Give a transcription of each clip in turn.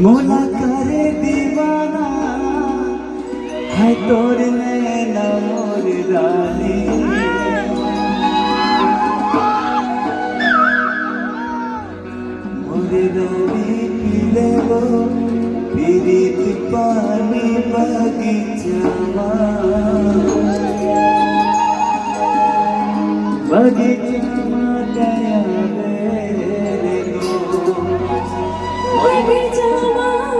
मोला करे दीवाना है तोर नैना मोर रानी। मोर रानी पीले वो पीरित पानी बगीचा बगीचा गया मेरे बगीचा रानी।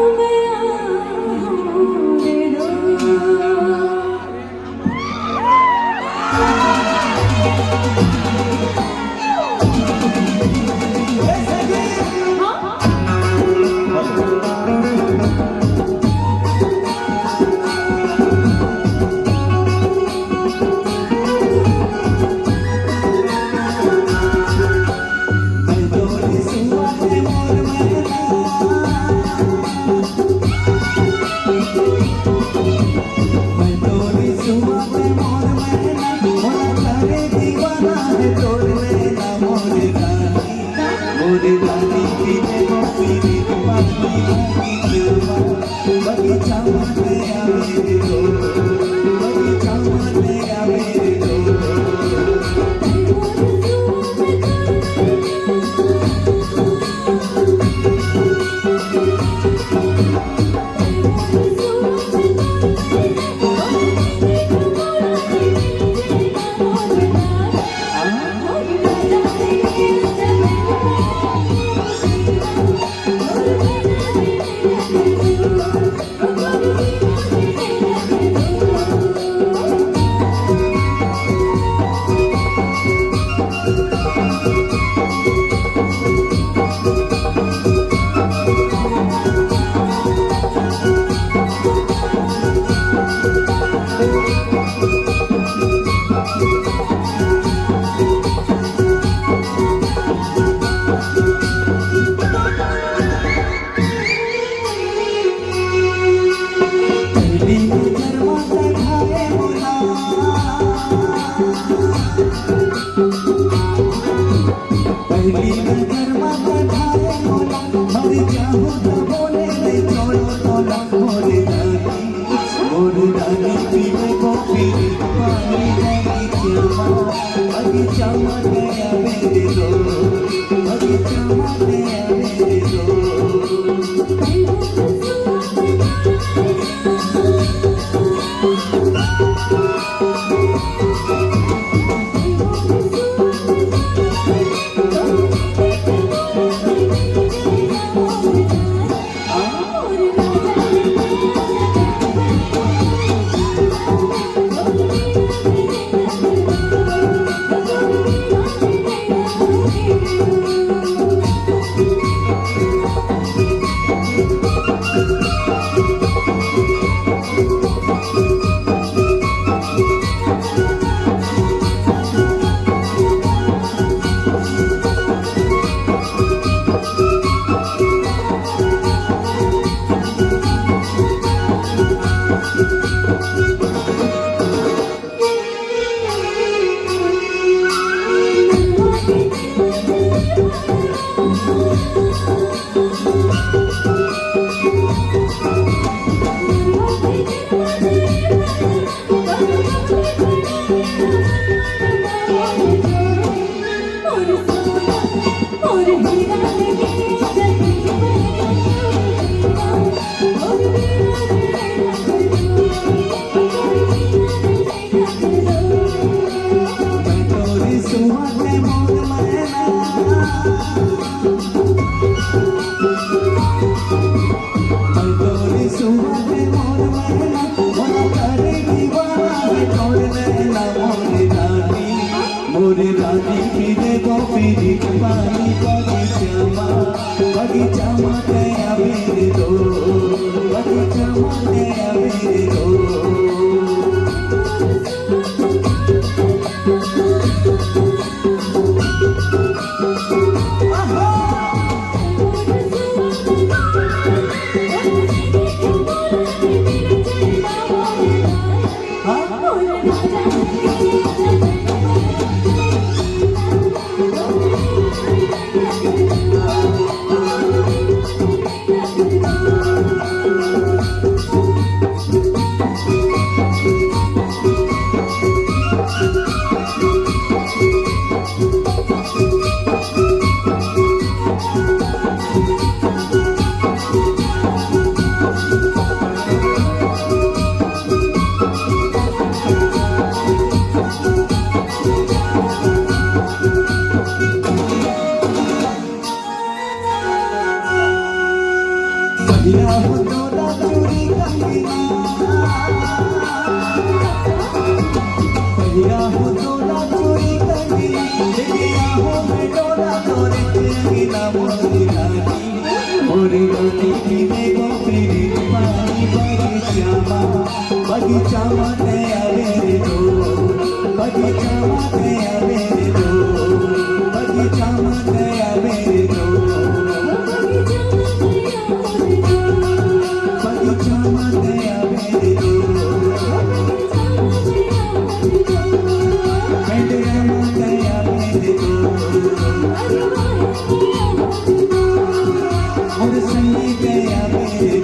और संगी गया मेरे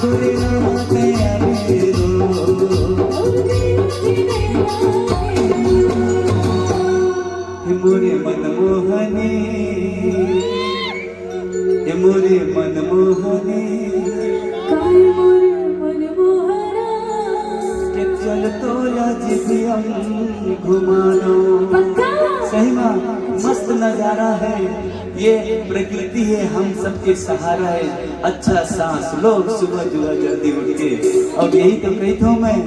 गोरे रामा गया मेरे मोरे मनमोहनी मोरे मनमोहनी के चल तो जिबियम घुमानो। सही में मस्त नजारा है, ये प्रकृति है, हम सबके सहारा है। अच्छा सांस लो सुबह जुआ जल्दी उठ के। और यही तो कही था मैं,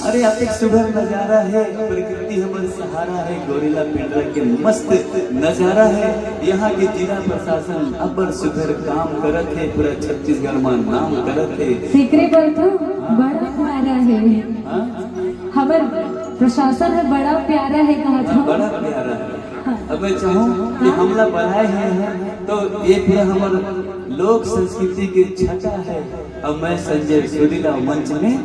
अरे अब एक सुबह नजारा है, प्रकृति हमारे सहारा है। गोरिल्ला पिंजरा के मस्त नजारा है। यहाँ के जिला प्रशासन अबर सुधर काम करत है, पूरा छत्तीसगढ़ में नाम करत है। सीकरे पर तो बड़ा प्यारा है, हमार प्रशासन है बड़ा प्यारा है, कहा था बड़ा प्यारा है। अब मैं चाहूँ कि हमला बढ़ाए हैं तो ये फिर हमारे लोक संस्कृति की छटा है। अब मैं संजय सुरीला मंच में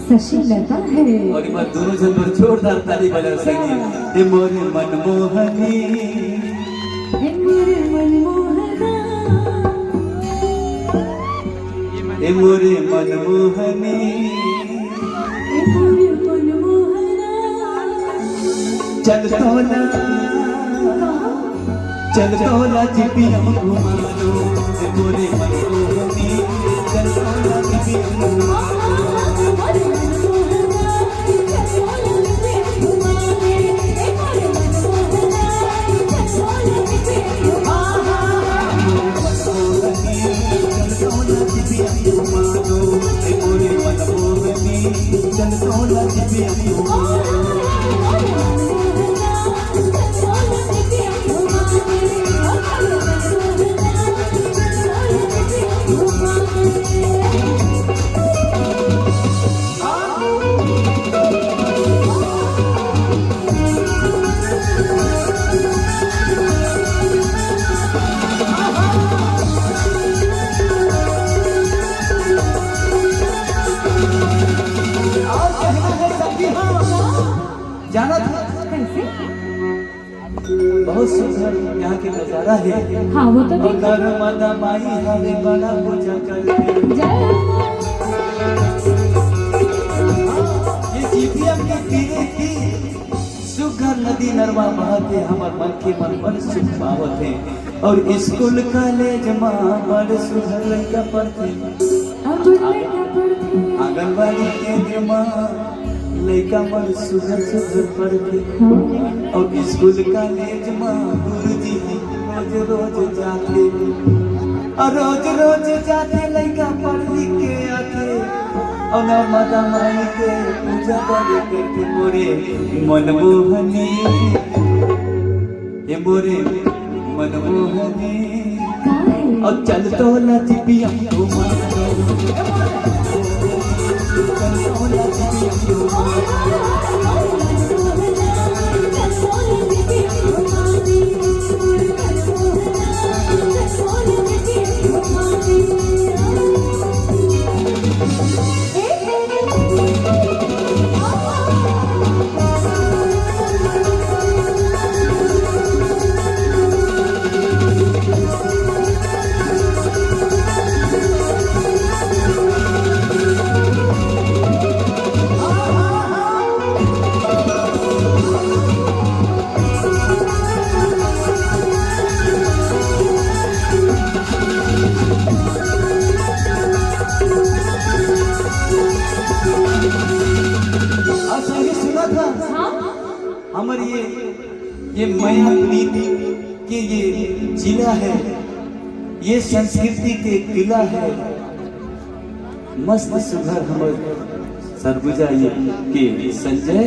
शशि लता है और बार दोनों जन पर जोरदार ताली बजा सके। हे मोरे मनमोहनी हे मोरे मनमोहना हे मोरे मनमोहनी हे मोरे मनमोहना चल तोला जिबियम घुमानो। हे मोरे मनमोहनी चल तोला जिबियम घुमानो। जाना था कैसे? बहुत सुंदर यहाँ के नजारा है। हाँ वो तो और नर्मदा माई हरे बड़ा पूजा करके ये जीपीएम के तीरे की सुघर नदी नरमा बहते हमार मन के मन बड़ सुख पावत है। और स्कूल कॉलेज में बड़ सुघर लड़का पढ़ते, आंगनबाड़ी केंद्र में लड़का मन सुघर सुघर पढ़ते। और स्कूल कॉलेज में गुरुजी रोज रोज जाते, और रोज रोज जाते लड़का पढ़ लिख के आते। और नर्मदा माई के पूजा करके मोरे मनमोहनी ये मोरे मनमोहनी और चल तो जिबियम घुमानो। चल तो जिबियम हमारे ये माया प्रीति के ये जिला है, ये संस्कृति के किला है। मस्त सुघर हमारे सरगुजा ये के संजय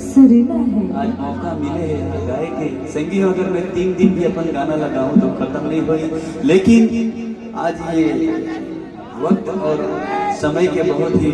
सुरीला है। आज मौका मिले है गाय के संगी। अगर मैं 3 दिन भी अपन गाना लगाऊं तो खत्म नहीं होई, लेकिन आज ये वक्त और समय के बहुत ही